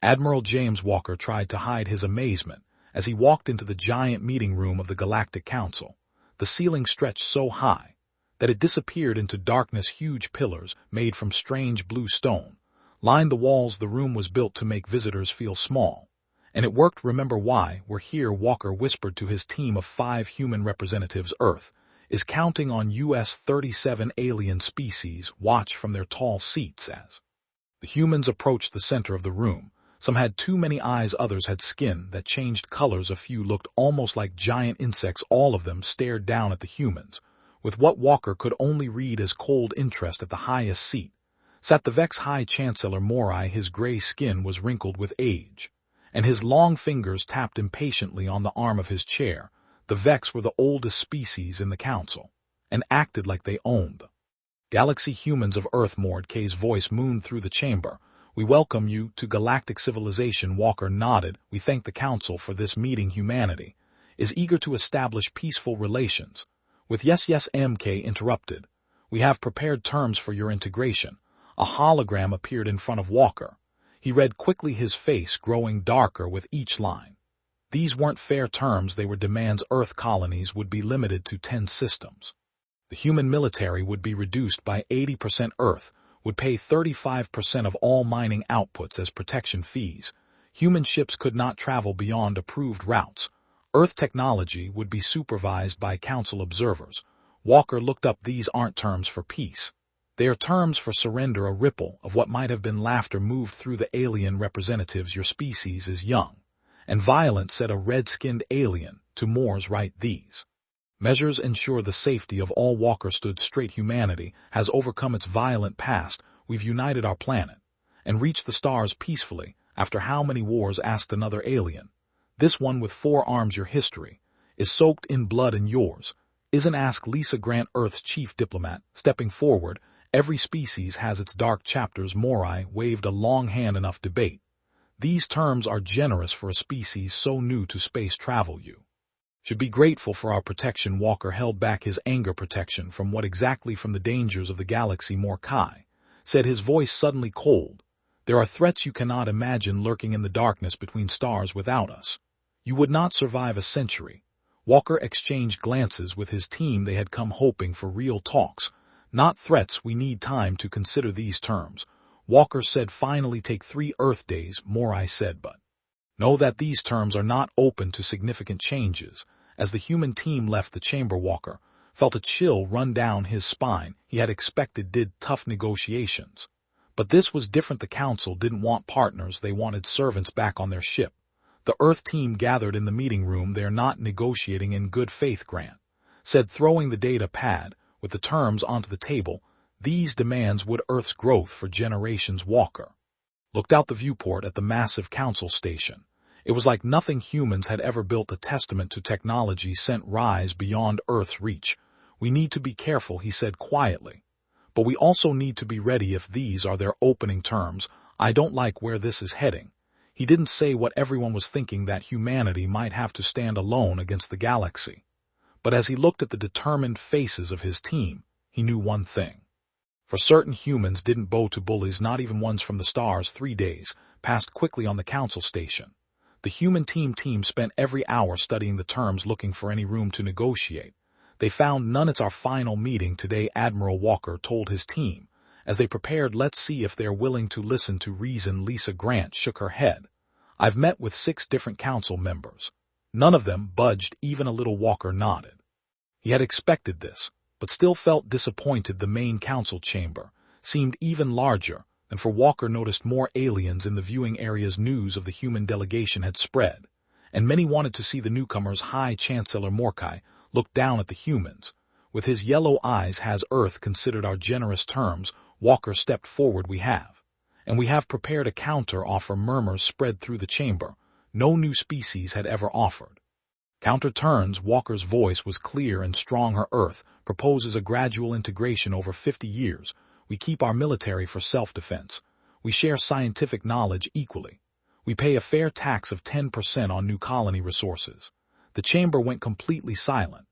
Admiral James Walker tried to hide his amazement as he walked into the giant meeting room of the Galactic Council. The ceiling stretched so high that it disappeared into darkness. Huge pillars, made from strange blue stone, lined the walls. The room was built to make visitors feel small. And it worked. Remember why we're here, Walker whispered to his team of 5 human representatives. Earth is counting on US 37 alien species. Watch from their tall seats as the humans approached the center of the room. Some had too many eyes, others had skin that changed colors. A few looked almost like giant insects. All of them stared down at the humans, with what Walker could only read as cold interest. At the highest seat sat the Vex High Chancellor Morai. His gray skin was wrinkled with age, and his long fingers tapped impatiently on the arm of his chair. The Vex were the oldest species in the council, and acted like they owned the galaxy. Humans of Earth, Mordecai's voice mooned through the chamber. We welcome you to galactic civilization. Walker nodded. We thank the council for this meeting. Humanity is eager to establish peaceful relations with yes, MK interrupted. We have prepared terms for your integration. A hologram appeared in front of Walker. He read quickly, his face growing darker with each line. These weren't fair terms, they were demands. Earth colonies would be limited to 10 systems. The human military would be reduced by 80%. Earth would pay 35% of all mining outputs as protection fees. Human ships could not travel beyond approved routes. Earth technology would be supervised by council observers. Walker looked up. These aren't terms for peace. They are terms for surrender. A ripple of what might have been laughter moved through the alien representatives. Your species is young and violent, said a red-skinned alien to Moore's right. These measures ensure the safety of all. Walker stood straight. Humanity has overcome its violent past. We've united our planet and reached the stars peacefully. After how many wars, asked another alien. This one with 4 arms. Your history is soaked in blood, and yours isn't, asked Lisa Grant, Earth's chief diplomat, stepping forward. Every species has its dark chapters. Morai waved a long hand. Enough debate. These terms are generous for a species so new to space travel. You should be grateful for our protection. Walker held back his anger. Protection from what exactly? From the dangers of the galaxy, Mordecai said, his voice suddenly cold. There are threats you cannot imagine lurking in the darkness between stars. Without us, you would not survive a century. Walker exchanged glances with his team. They had come hoping for real talks, not threats. We need time to consider these terms, Walker said. Finally, take 3 Earth days, Morai said, but know that these terms are not open to significant changes. As the human team left the chamber, Walker felt a chill run down his spine. He had expected tough negotiations, but this was different. The council didn't want partners, they wanted servants back on their ship. The Earth team gathered in the meeting room. They're not negotiating in good faith, Grant said, throwing the data pad with the terms onto the table. These demands would Earth's growth for generations. Walker looked out the viewport at the massive council station. It was like nothing humans had ever built, a testament to technology sent rise beyond Earth's reach. We need to be careful, he said quietly, but we also need to be ready if these are their opening terms. I don't like where this is heading. He didn't say what everyone was thinking, that humanity might have to stand alone against the galaxy. But as he looked at the determined faces of his team, he knew one thing for certain: humans didn't bow to bullies, not even ones from the stars. 3 days passed quickly on the council station. The human team spent every hour studying the terms, looking for any room to negotiate. They found none. It's our final meeting today, Admiral Walker told his team as they prepared. Let's see if they're willing to listen to reason. Lisa Grant shook her head. I've met with 6 different council members. None of them budged even a little. Walker nodded. He had expected this, but still felt disappointed. The main council chamber seemed even larger than for Walker. Noticed more aliens in the viewing areas. News of the human delegation had spread, and many wanted to see the newcomers. High Chancellor Mordecai looked down at the humans with his yellow eyes. Has Earth considered our generous terms? Walker stepped forward. We have prepared a counter offer. Murmurs spread through the chamber. No new species had ever offered counter terms. Walker's voice was clear and strong. Her Earth proposes a gradual integration over 50 years. We keep our military for self-defense. We share scientific knowledge equally. We pay a fair tax of 10% on new colony resources. The chamber went completely silent.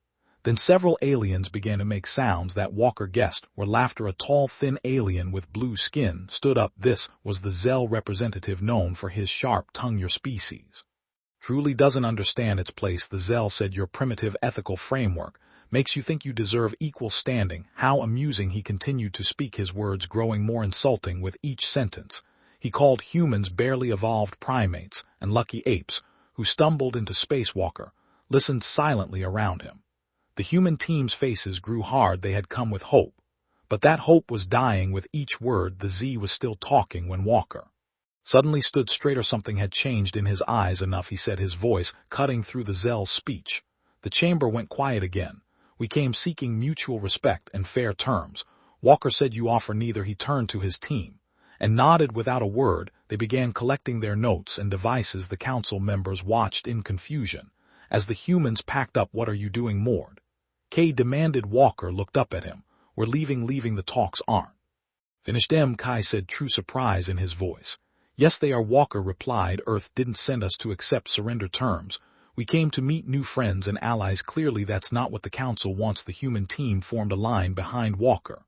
Then several aliens began to make sounds that Walker guessed were laughter. A tall, thin alien with blue skin stood up. This was the Zell representative known for his sharp tongue. Your species truly doesn't understand its place, the Zell said. Your primitive ethical framework makes you think you deserve equal standing. How amusing. He continued to speak, his words growing more insulting with each sentence. He called humans barely evolved primates and lucky apes who stumbled into Spacewalker, listened silently around him. The human team's faces grew hard. They had come with hope, but that hope was dying with each word. The Z was still talking when Walker suddenly stood straighter. Something had changed in his eyes. Enough, he said, his voice cutting through the Zell's speech. The chamber went quiet again. We came seeking mutual respect and fair terms. Walker said, you offer neither. He turned to his team and nodded without a word. They began collecting their notes and devices. The council members watched in confusion as the humans packed up. What are you doing, Mord? Kay demanded. Walker looked up at him. We're leaving. The talks aren't finished. Kai said, true surprise in his voice. Yes, they are, Walker replied. Earth didn't send us to accept surrender terms. We came to meet new friends and allies. Clearly that's not what the council wants. The human team formed a line behind Walker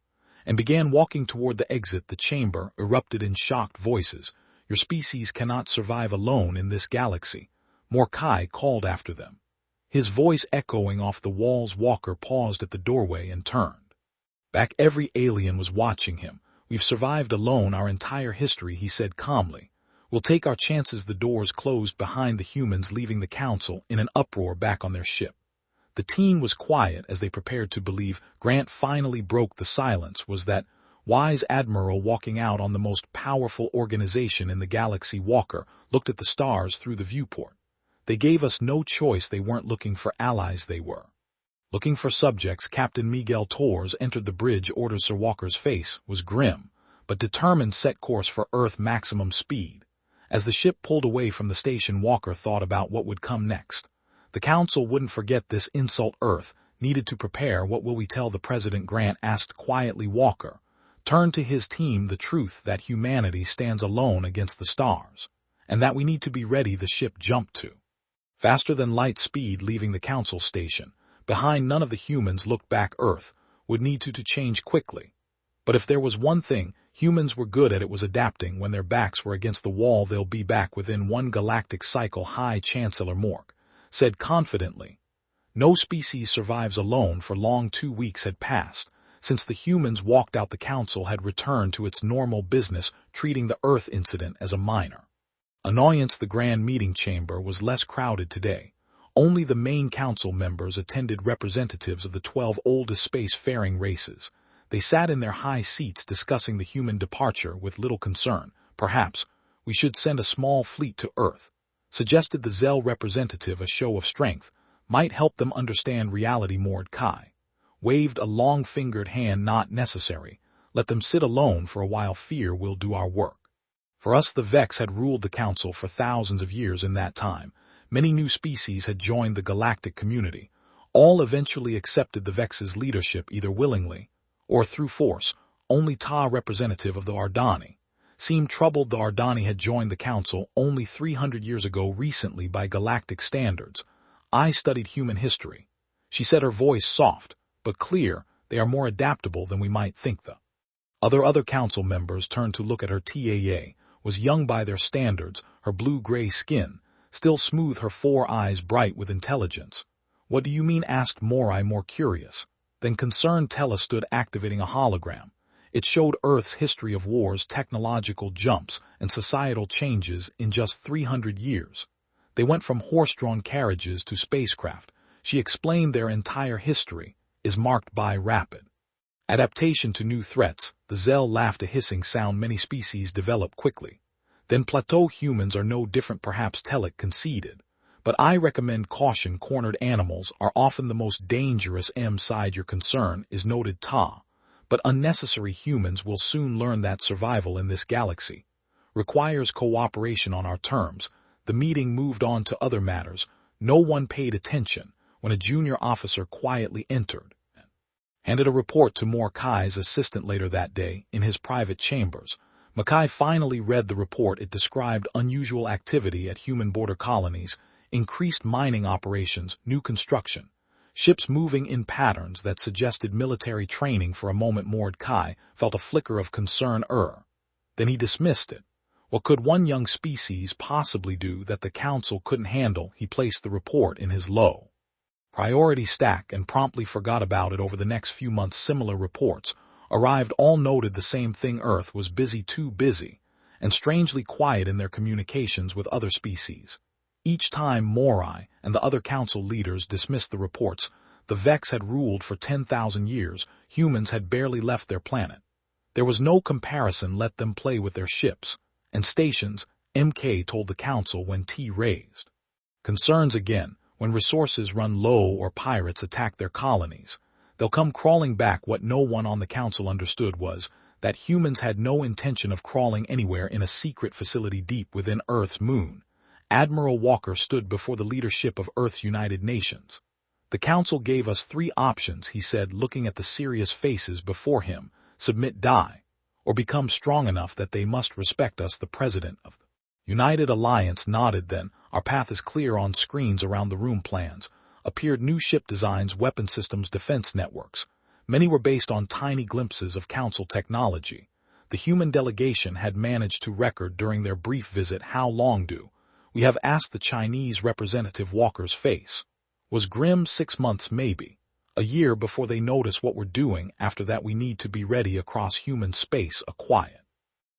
and began walking toward the exit. The chamber erupted in shocked voices. Your species cannot survive alone in this galaxy, Morkai called after them, his voice echoing off the walls. Walker paused at the doorway and turned back. Every alien was watching him. We've survived alone our entire history, he said calmly. We'll take our chances. The doors closed behind the humans, leaving the council in an uproar back on their ship. The team was quiet as they prepared to believe. Grant finally broke the silence. Was that wise admiral walking out on the most powerful organization in the galaxy? Walker looked at the stars through the viewport. They gave us no choice. They weren't looking for allies. They were looking for subjects. Captain Miguel Torres entered the bridge orders. Sir Walker's face was grim, but determined. Set course for Earth, maximum speed. As the ship pulled away from the station, Walker thought about what would come next. The council wouldn't forget this insult. Earth needed to prepare. What will we tell the president? Grant asked quietly. Walker turned to his team. The truth that humanity stands alone against the stars, and that we need to be ready. The ship jumped to faster than light speed, leaving the council station behind. None of the humans looked back. Earth would need to change quickly. But if there was one thing humans were good at, it was adapting. When their backs were against the wall, they'll be back within one galactic cycle. High Chancellor Mork said confidently. No species survives alone for long. 2 weeks had passed since the humans walked out. The council had returned to its normal business, treating the Earth incident as a minor annoyance. The grand meeting chamber was less crowded today. Only the main council members attended, representatives of the 12 oldest spacefaring races. They sat in their high seats discussing the human departure with little concern. Perhaps we should send a small fleet to Earth, suggested the Zell representative. A show of strength might help them understand reality. Mordecai waved a long-fingered hand. Not necessary. Let them sit alone for a while. Fear will do our work for us. The Vex had ruled the council for thousands of years. In that time, many new species had joined the galactic community. All eventually accepted the Vex's leadership, either willingly or through force. Only Ta, representative of the Ardani, seemed troubled. The Ardani had joined the council only 300 years ago, recently by galactic standards. I studied human history, she said, her voice soft but clear. They are more adaptable than we might think. The other council members turned to look at her. Taa was young by their standards, her blue-gray skin still smooth, her 4 eyes bright with intelligence. What do you mean? Asked Morai, more curious than concerned. Tella stood, activating a hologram. It showed Earth's history of wars, technological jumps, and societal changes in just 300 years. They went from horse-drawn carriages to spacecraft. She explained their entire history is marked by rapid adaptation to new threats. The Zell laughed, a hissing sound. Many species develop quickly. Then plateau. Humans are no different. Perhaps, Telek conceded. But I recommend caution. Cornered animals are often the most dangerous. Sighed. Your concern is noted, Ta. But unnecessary. Humans will soon learn that survival in this galaxy requires cooperation on our terms. The meeting moved on to other matters. No one paid attention when a junior officer quietly entered and handed a report to Morkai's assistant. Later that day, in his private chambers, Makai finally read the report. It described unusual activity at human border colonies, increased mining operations, new construction. Ships moving in patterns that suggested military training. For a moment Mordecai felt a flicker of concern. Then he dismissed it. What could one young species possibly do that the council couldn't handle? He placed the report in his low priority stack and promptly forgot about it. Over the next few months similar reports arrived. All noted the same thing: Earth was busy, too busy, and strangely quiet in their communications with other species. Each time Morai and the other council leaders dismissed the reports. The Vex had ruled for 10,000 years. Humans had barely left their planet. There was no comparison. Let them play with their ships and stations, MK told the council when T raised concerns again. When resources run low or pirates attack their colonies, they'll come crawling back. What no one on the council understood was that humans had no intention of crawling anywhere in a secret facility deep within Earth's moon. Admiral Walker stood before the leadership of Earth's United Nations. The council gave us 3 options, he said, looking at the serious faces before him: submit, die, or become strong enough that they must respect us. The president of the United Alliance nodded. Then, our path is clear. On screens around the room plans appeared: new ship designs, weapon systems, defense networks. Many were based on tiny glimpses of council technology. The human delegation had managed to record during their brief visit. How long do we have? Asked the Chinese representative. Walker's face was grim. 6 months, maybe a year, before they notice what we're doing. After that, we need to be ready. Across human space, a quiet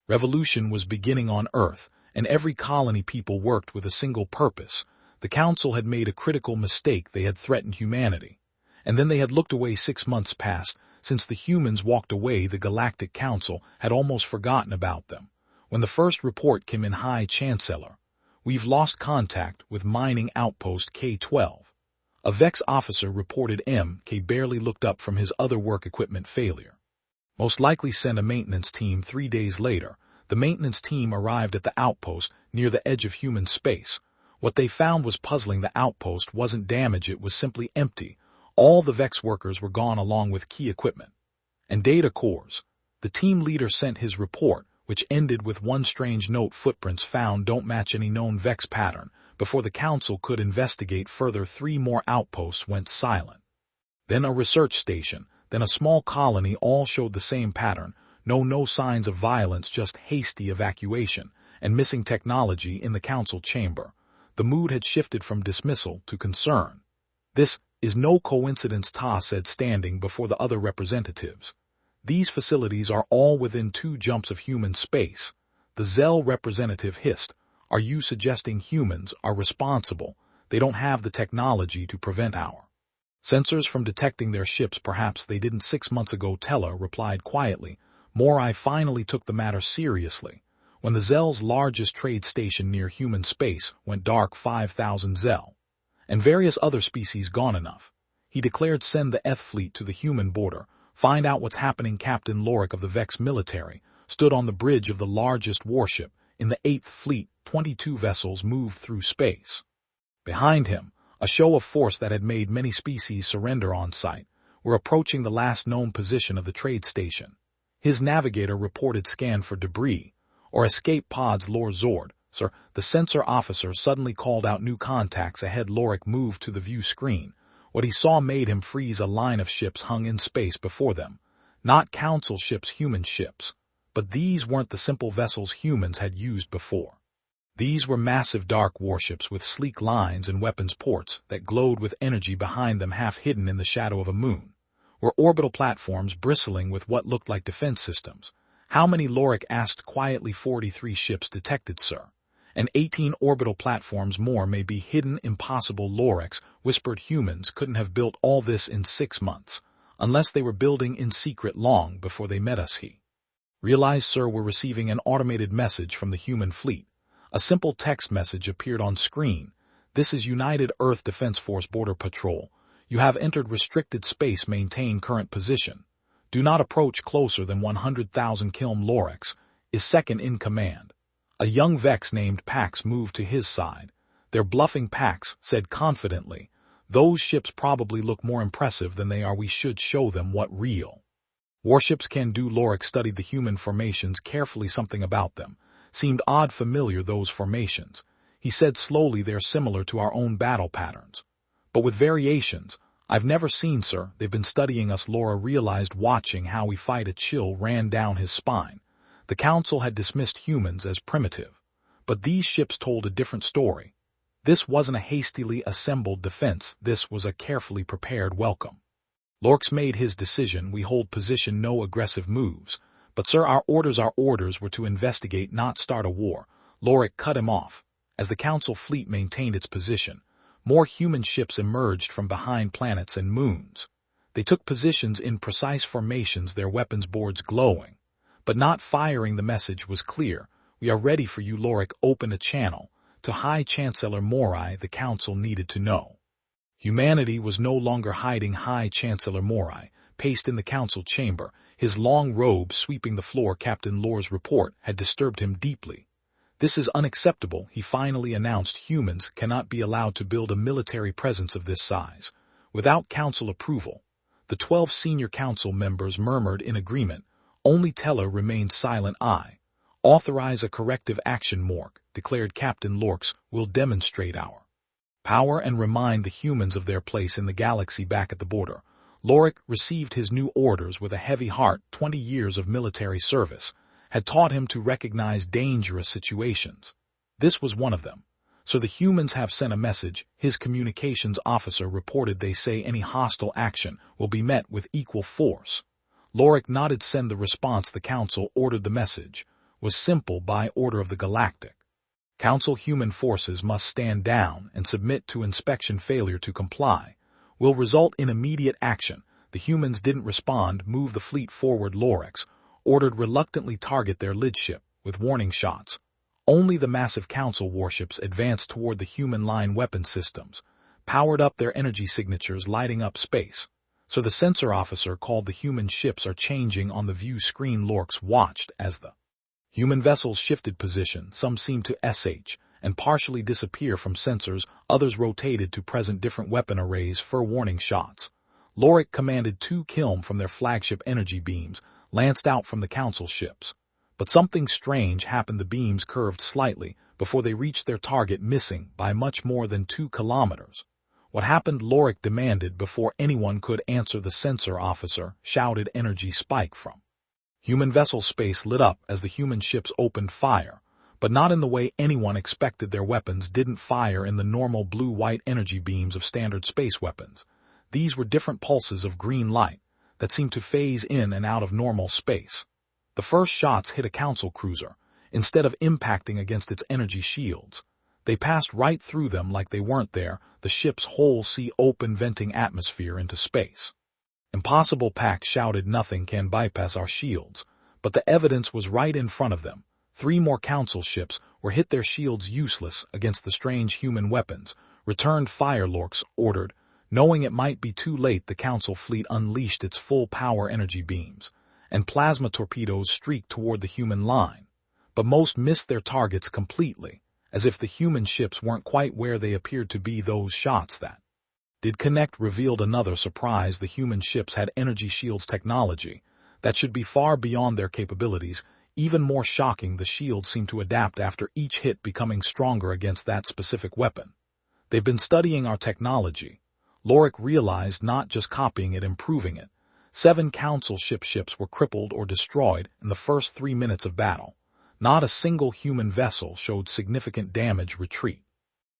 revolution was beginning on Earth, and every colony people worked with a single purpose. The council had made a critical mistake. They had threatened humanity, and then they had looked away. 6 months passed since the humans walked away. The Galactic Council had almost forgotten about them. When the first report came in: High Chancellor, we've lost contact with mining outpost K-12. A Vex officer reported. MK barely looked up from his other work. Equipment failure. Most likely send a maintenance team. 3 days later, the maintenance team arrived at the outpost near the edge of human space. What they found was puzzling. The outpost wasn't damaged, it was simply empty. All the Vex workers were gone, along with key equipment and data cores. The team leader sent his report, which ended with one strange note: footprints found don't match any known Vex pattern. Before the council could investigate further, 3 more outposts went silent. Then a research station, then a small colony. All showed the same pattern. No signs of violence, just hasty evacuation and missing technology. In the council chamber, the mood had shifted from dismissal to concern. This is no coincidence, Ta said, standing before the other representatives. These facilities are all within 2 jumps of human space. The Zell representative hissed. Are you suggesting humans are responsible? They don't have the technology to prevent our sensors from detecting their ships. Perhaps they didn't 6 months ago, Teller replied quietly. Morai finally took the matter seriously. When the Zell's largest trade station near human space went dark, 5,000 Zell and various other species gone enough, he declared, send the Eth fleet to the human border. Find out what's happening. Captain Lorik of the Vex military stood on the bridge of the largest warship in the 8th Fleet. 22 vessels moved through space. Behind him, a show of force that had made many species surrender on sight were approaching the last known position of the trade station. His navigator reported scan for debris or escape pods. Lord Zord, sir, the sensor officer suddenly called out. New contacts ahead. Lorik moved to the view screen. What he saw made him freeze. A line of ships hung in space before them. Not council ships, human ships. But these weren't the simple vessels humans had used before. These were massive dark warships with sleek lines and weapons ports that glowed with energy. Behind them, half hidden in the shadow of a moon, were orbital platforms bristling with what looked like defense systems. How many? Lorik asked quietly. 43 ships detected, sir. And 18 orbital platforms more may be hidden. Impossible, Lorik whispered. Humans couldn't have built all this in 6 months, unless they were building in secret long before they met us. He realized, sir, we're receiving an automated message from the human fleet. A simple text message appeared on screen. This is United Earth Defense Force Border Patrol. You have entered restricted space. Maintain current position. Do not approach closer than 100,000 km. Lorik is second in command. A young Vex named Pax moved to his side. They're bluffing, Pax said confidently. Those ships probably look more impressive than they are. We should show them what real warships can do. Lorik studied the human formations carefully. Something about them seemed odd familiar. Those formations, he said slowly, they're similar to our own battle patterns, but with variations. I've never seen, sir. They've been studying us, Laura realized, watching how we fight. A chill ran down his spine. The council had dismissed humans as primitive. But these ships told a different story. This wasn't a hastily assembled defense. This was a carefully prepared welcome. Lorx made his decision. We hold position, no aggressive moves. But sir, our orders were to investigate, not start a war. Lorx cut him off. As the council fleet maintained its position, more human ships emerged from behind planets and moons. They took positions in precise formations, their weapons boards glowing. But not firing. The message was clear. We are ready for you. Lorx opened a channel. To High Chancellor Morai, the council needed to know. Humanity was no longer hiding. High Chancellor Morai paced in the council chamber, his long robe sweeping the floor. Captain Lore's report had disturbed him deeply. This is unacceptable, he finally announced. Humans cannot be allowed to build a military presence of this size without council approval. The 12 senior council members murmured in agreement. Only Teller remained silent. I authorize a corrective action, Mork, declared Captain Lorx. Will demonstrate our power and remind the humans of their place in the galaxy. Back at the border, Lorx received his new orders with a heavy heart. 20 years of military service had taught him to recognize dangerous situations. This was one of them. So the humans have sent a message, his communications officer reported. They say any hostile action will be met with equal force. Lorx nodded. Send the response. The council ordered. The message was simple. By order of the Galactic Council, human forces must stand down and submit to inspection. Failure to comply will result in immediate action. The humans didn't respond. Move the fleet forward. Lorx ordered reluctantly. Target their lead ship with warning shots. Only the massive council warships advanced toward the human line. Weapon systems powered up, their energy signatures lighting up space. So the sensor officer called. The human ships are changing on the view screen. Lorx watched as the human vessels shifted position. Some seemed to sh and partially disappear from sensors, others rotated to present different weapon arrays for warning shots. Lorx commanded 2 kilm from their flagship energy beams lanced out from the council ships. But something strange happened. The beams curved slightly before they reached their target, missing by much more than 2 kilometers. What happened? Lorx demanded before anyone could answer. The sensor officer shouted. Energy spike from human vessel. Space lit up as the human ships opened fire, but not in the way anyone expected. Their weapons didn't fire in the normal blue-white energy beams of standard space weapons. These were different pulses of green light that seemed to phase in and out of normal space. The first shots hit a council cruiser. Instead of impacting against its energy shields, they passed right through them like they weren't there. The ship's whole sea open, venting atmosphere into space. Impossible, Pack shouted. Nothing can bypass our shields. But the evidence was right in front of them. 3 more council ships were hit, their shields useless against the strange human weapons. Returned fire, Lorx ordered. Knowing it might be too late, the council fleet unleashed its full power energy beams, and plasma torpedoes streaked toward the human line. But most missed their targets completely, as if the human ships weren't quite where they appeared to be. Those shots that did connect revealed another surprise. The human ships had energy shields technology that should be far beyond their capabilities. Even more shocking, the shields seemed to adapt after each hit, becoming stronger against that specific weapon. They've been studying our technology, Lorx realized, not just copying it, improving it. 7 council ships were crippled or destroyed in the first 3 minutes of battle. Not a single human vessel showed significant damage. Retreat.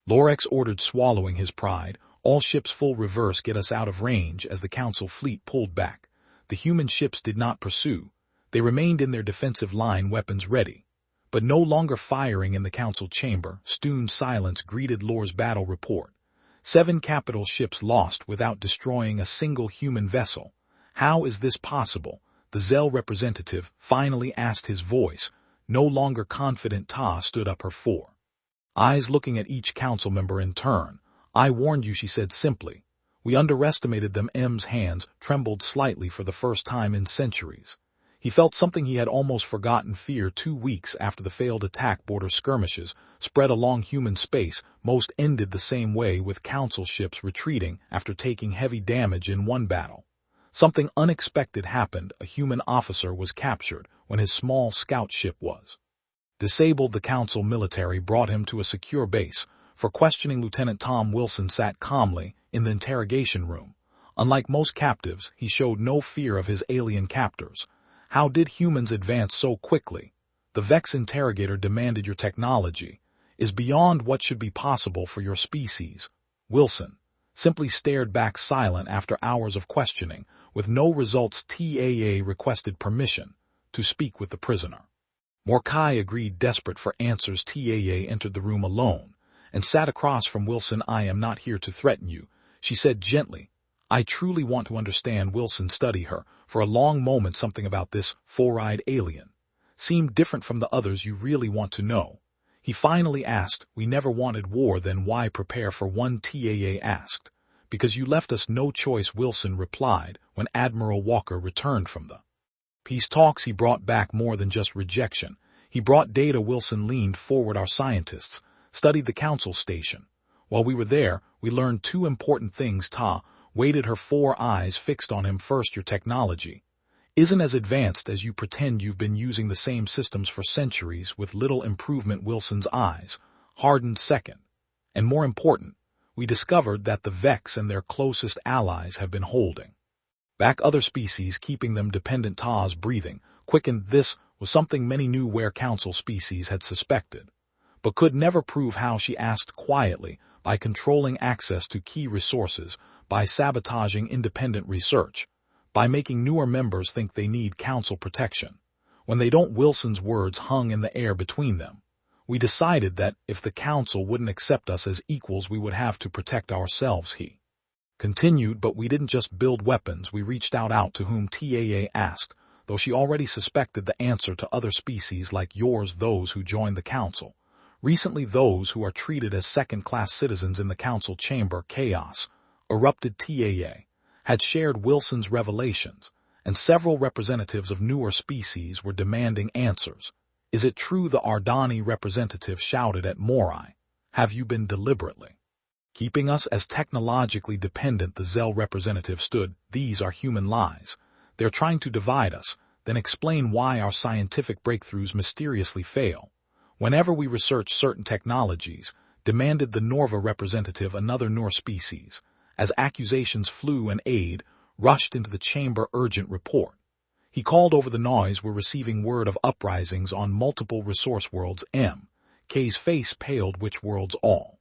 Lorx ordered, swallowing his pride. All ships full reverse, get us out of range. As the council fleet pulled back, the human ships did not pursue. They remained in their defensive line, weapons ready, but no longer firing. In the council chamber, stern silence greeted Lore's battle report. 7 capital ships lost without destroying a single human vessel. How is this possible? The Zell representative finally asked, his voice no longer confident. Ta stood up, her 4 eyes looking at each council member in turn. I warned you, she said simply. We underestimated them. M's hands trembled slightly for the first time in centuries. He felt something he had almost forgotten, fear. 2 weeks after the failed attack, border skirmishes spread along human space. Most ended the same way, with council ships retreating after taking heavy damage in one battle. Something unexpected happened. A human officer was captured when his small scout ship was disabled. The council military brought him to a secure base for questioning. Lieutenant Tom Wilson sat calmly in the interrogation room. Unlike most captives, he showed no fear of his alien captors. How did humans advance so quickly? The Vex interrogator demanded. Your technology is beyond what should be possible for your species. Wilson simply stared back silent after hours of questioning. With no results, TAA requested permission to speak with the prisoner. Mordecai agreed, desperate for answers. TAA entered the room alone and sat across from Wilson. I am not here to threaten you, she said gently. I truly want to understand. Wilson studied her for a long moment. Something about this four-eyed alien seemed different from the others. You really want to know? He finally asked. We never wanted war. Then why prepare for one? TAA asked. Because you left us no choice, Wilson replied. When Admiral Walker returned from the peace talks, he brought back more than just rejection. He brought data. Wilson leaned forward. Our scientists studied the council station. While we were there, we learned two important things. Ta waited, her four eyes fixed on him. First, your technology isn't as advanced as you pretend. You've been using the same systems for centuries with little improvement. Wilson's eyes hardened. Second, and more important, we discovered that the Vex and their closest allies have been holding back other species, keeping them dependent. Ta's breathing quickened. This was something many knew where council species had suspected, but could never prove. How? She asked quietly. By controlling access to key resources, by sabotaging independent research, by making newer members think they need council protection when they don't. Wilson's words hung in the air between them. We decided that if the council wouldn't accept us as equals, we would have to protect ourselves, he continued. But we didn't just build weapons, we reached out. To whom? TAA asked, though she already suspected the answer. To other species like yours, those who joined the council recently, those who are treated as second-class citizens in the council chamber. Chaos erupted. TAA had shared Wilson's revelations, and several representatives of newer species were demanding answers. Is it true? The Ardani representative shouted at Morai. Have you been deliberately keeping us as technologically dependent? The Zell representative stood. These are human lies. They're trying to divide us. Then explain why our scientific breakthroughs mysteriously fail whenever we research certain technologies, demanded the Norva representative, another Nor species. As accusations flew, and aid rushed into the chamber. Urgent report. He called over the noise. We're receiving word of uprisings on multiple resource worlds. M.K.'s face paled. Which worlds? All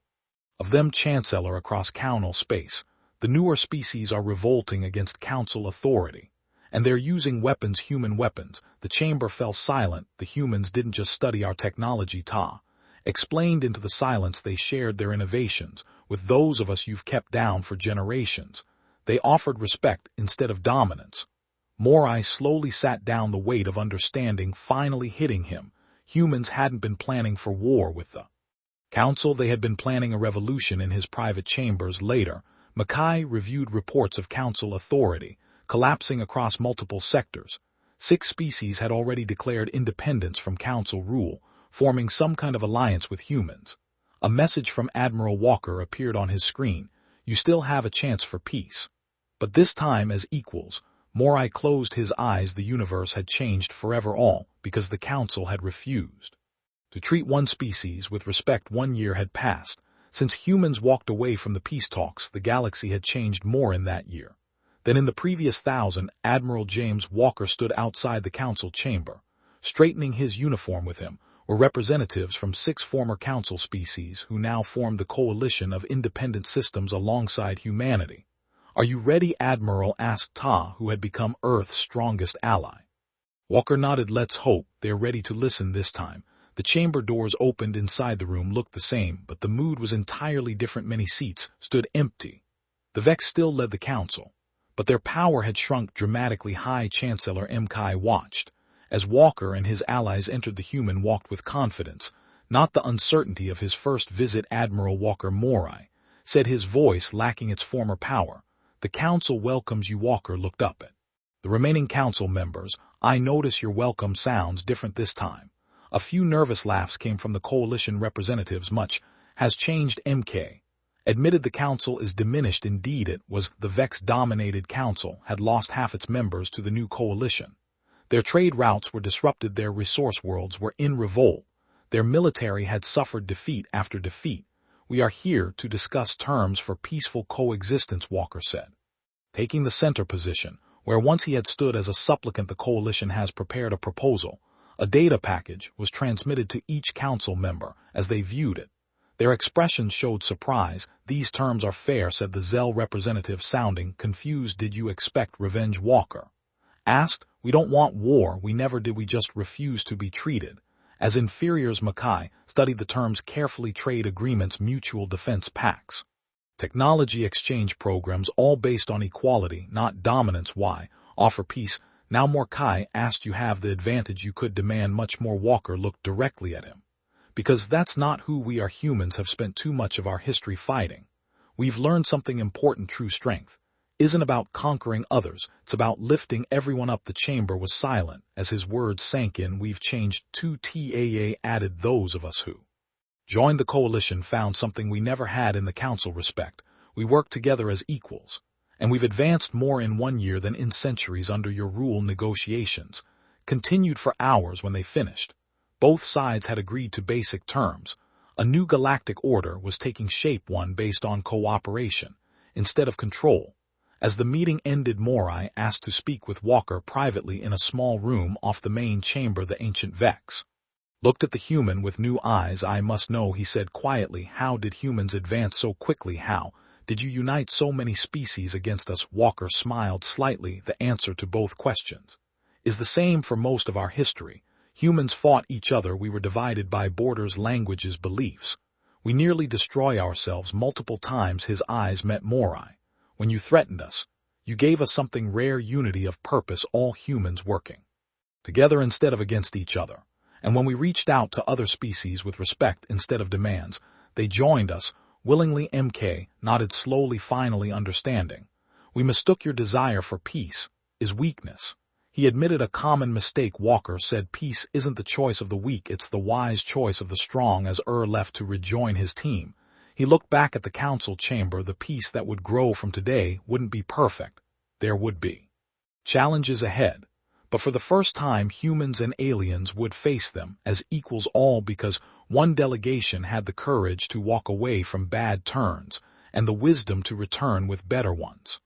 of them, Chancellor, across council space. The newer species are revolting against council authority, and they're using weapons, human weapons. The chamber fell silent. The humans didn't just study our technology, Ta explained into the silence. They shared their innovations with those of us you've kept down for generations. They offered respect instead of dominance. Morai slowly sat down, the weight of understanding finally hitting him. Humans hadn't been planning for war with the council. They had been planning a revolution in his private chambers. Later, Mackay reviewed reports of council authority collapsing across multiple sectors. 6 species had already declared independence from council rule, forming some kind of alliance with humans. A message from Admiral Walker appeared on his screen. You still have a chance for peace, but this time as equals. Morai closed his eyes. The universe had changed forever, all because the council had refused to treat one species with respect. 1 year had passed since humans walked away from the peace talks. The galaxy had changed more in that year than in the previous 1,000. Admiral James Walker stood outside the council chamber. Straightening his uniform with him were representatives from 6 former council species who now formed the coalition of independent systems alongside humanity. Are you ready? Admiral asked Ta, who had become Earth's strongest ally. Walker nodded. Let's hope they're ready to listen this time. The chamber doors opened. Inside, the room looked the same, but the mood was entirely different. Many seats stood empty. The Vex still led the council, but their power had shrunk dramatically. High Chancellor Mkai watched as Walker and his allies entered. The human walked with confidence, not the uncertainty of his first visit. Admiral Walker Morai said, his voice lacking its former power. The council welcomes you. Walker looked up at the remaining council members. I notice your welcome sounds different this time. A few nervous laughs came from the coalition representatives. Much has changed. MK admitted the council is diminished. Indeed, it was. The Vex-dominated council had lost half its members to the new coalition. Their trade routes were disrupted. Their resource worlds were in revolt. Their military had suffered defeat after defeat. We are here to discuss terms for peaceful coexistence, Walker said. taking the center position, where once he had stood as a supplicant. The coalition has prepared a proposal. A data package was transmitted to each council member as they viewed it. Their expressions showed surprise. "These terms are fair," said the Zell representative, sounding confused. "Did you expect revenge?" Walker asked. "We don't want war. We never did. We just refuse to be treated as inferiors." Mackay studied the terms carefully. "Trade agreements, mutual defense pacts, technology exchange programs, all based on equality, not dominance. Why offer peace now?" Mackay asked. "You have the advantage. You could demand much more." Walker looked directly at him. "Because that's not who we are. Humans have spent too much of our history fighting. We've learned something important. True strength isn't about conquering others. It's about lifting everyone up." The chamber was silent as his words sank in. "We've changed too," Taa added. "Those of us who joined the coalition found something we never had in the council: respect. We work together as equals. And we've advanced more in 1 year than in centuries under your rule." Negotiations continued for hours. When they finished, both sides had agreed to basic terms. A new galactic order was taking shape, one based on cooperation instead of control. As the meeting ended, Morai asked to speak with Walker privately in a small room off the main chamber. The ancient Vex looked at the human with new eyes. "I must know," he said quietly. "How did humans advance so quickly? How did you unite so many species against us?" Walker smiled slightly. "The answer to both questions is the same for most of our history. Humans fought each other. We were divided by borders, languages, beliefs. We nearly destroyed ourselves multiple times." His eyes met Morai. "When you threatened us, you gave us something rare: unity of purpose, all humans working together instead of against each other. And when we reached out to other species with respect instead of demands, they joined us willingly." MK nodded slowly, finally understanding. "We mistook your desire for peace as weakness." He admitted a common mistake. Walker said, "Peace isn't the choice of the weak, it's the wise choice of the strong." As left to rejoin his team, he looked back at the council chamber. The peace that would grow from today wouldn't be perfect. There would be challenges ahead. But for the first time, humans and aliens would face them as equals, all because one delegation had the courage to walk away from bad turns and the wisdom to return with better ones.